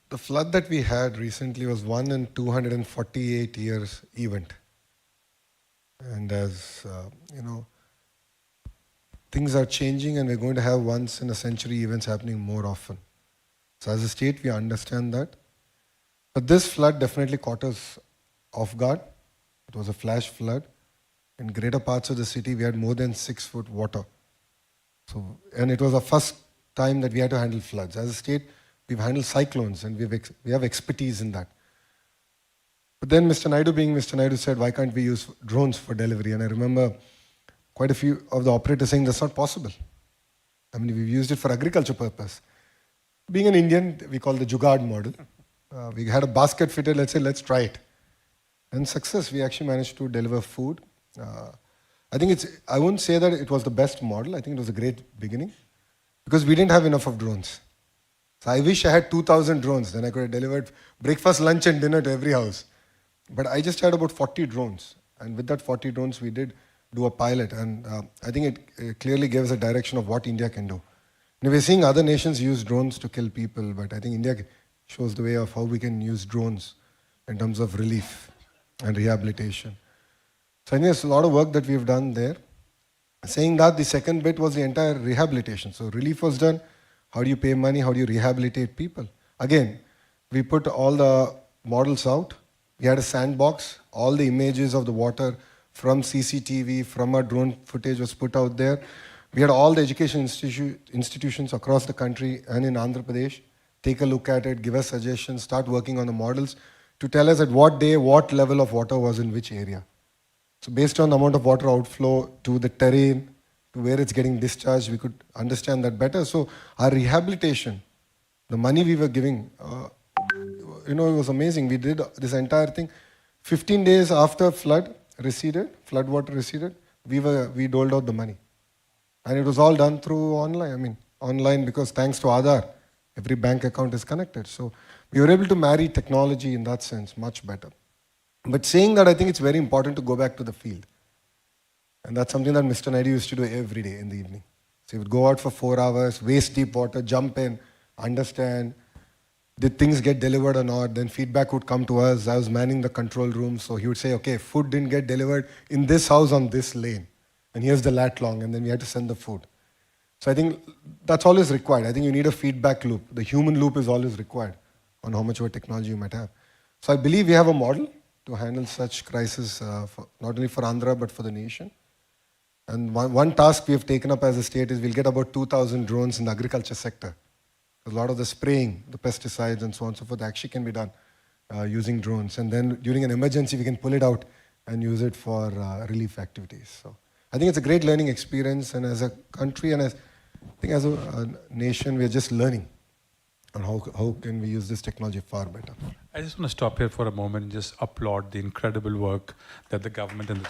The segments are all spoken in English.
the flood that we had recently was 1 in 248 years event. And as things are changing and we're going to have once in a century events happening more often. So as a state, we understand that. But this flood definitely caught us off guard. It was a flash flood. In greater parts of the city, we had more than 6 foot water. And it was the first time that we had to handle floods. As a state, we've handled cyclones and we have expertise in that. But then Mr. Naidu being Mr. Naidu said, why can't we use drones for delivery? And I remember quite a few of the operators saying that's not possible. I mean, we've used it for agriculture purpose. Being an Indian, we call the Jugaad model. We had a basket fitted, let's say, let's try it. And success, we actually managed to deliver food. I wouldn't say that it was the best model. I think it was a great beginning because we didn't have enough of drones. So I wish I had 2,000 drones. Then I could have delivered breakfast, lunch and dinner to every house. But I just had about 40 drones. And with that 40 drones, we did do a pilot. And I think it clearly gives a direction of what India can do. And we're seeing other nations use drones to kill people. But I think India shows the way of how we can use drones in terms of relief and rehabilitation. So I think there's a lot of work that we've done there. Saying that, the second bit was the entire rehabilitation. So relief was done. How do you pay money? How do you rehabilitate people? Again, we put all the models out. We had a sandbox. All the images of the water from CCTV, from our drone footage was put out there. We had all the education institutions across the country and in Andhra Pradesh take a look at it, give us suggestions, start working on the models to tell us at what day, what level of water was in which area. So based on the amount of water outflow to the terrain, to where it's getting discharged, we could understand that better. So our rehabilitation, the money we were giving, it was amazing. We did this entire thing. 15 days after flood water receded, we doled out the money. And it was all done through online. Online because thanks to Aadhaar, every bank account is connected. So we were able to marry technology in that sense much better. But saying that, I think it's very important to go back to the field. And that's something that Mr. Naidu used to do every day in the evening. So he would go out for 4 hours, waist deep water, jump in, understand, did things get delivered or not? Then feedback would come to us. I was manning the control room. So he would say, okay, food didn't get delivered in this house on this lane. And here's the lat long. And then we had to send the food. So I think that's always required. I think you need a feedback loop. The human loop is always required on how much of a technology you might have. So I believe we have a model to handle such crisis, not only for Andhra, but for the nation. And one task we have taken up as a state is we'll get about 2,000 drones in the agriculture sector. A lot of the spraying, the pesticides and so on and so forth actually can be done using drones. And then during an emergency, we can pull it out and use it for relief activities. So I think it's a great learning experience. And as a country and as a nation, we're just learning on how can we use this technology far better. I just want to stop here for a moment and just applaud the incredible work that the government and the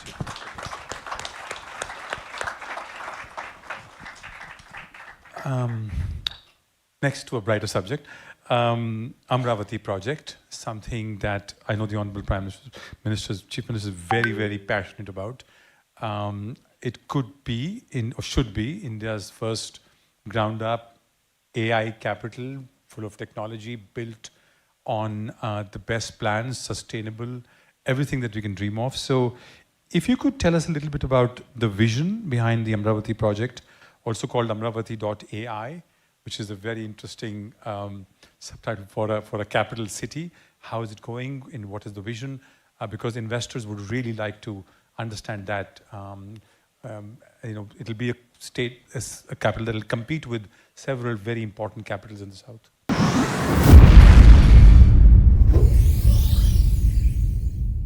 next to a brighter subject, Amravati project, something that I know the Honorable Prime Minister, Chief Minister is very, very passionate about. It could be, or should be, India's first ground-up AI capital, full of technology, built on the best plans, sustainable, everything that we can dream of. So if you could tell us a little bit about the vision behind the Amravati project, also called Amravati.ai, which is a very interesting subtitle for a capital city. How is it going and what is the vision? Because investors would really like to understand that. It'll be a capital that will compete with several very important capitals in the south.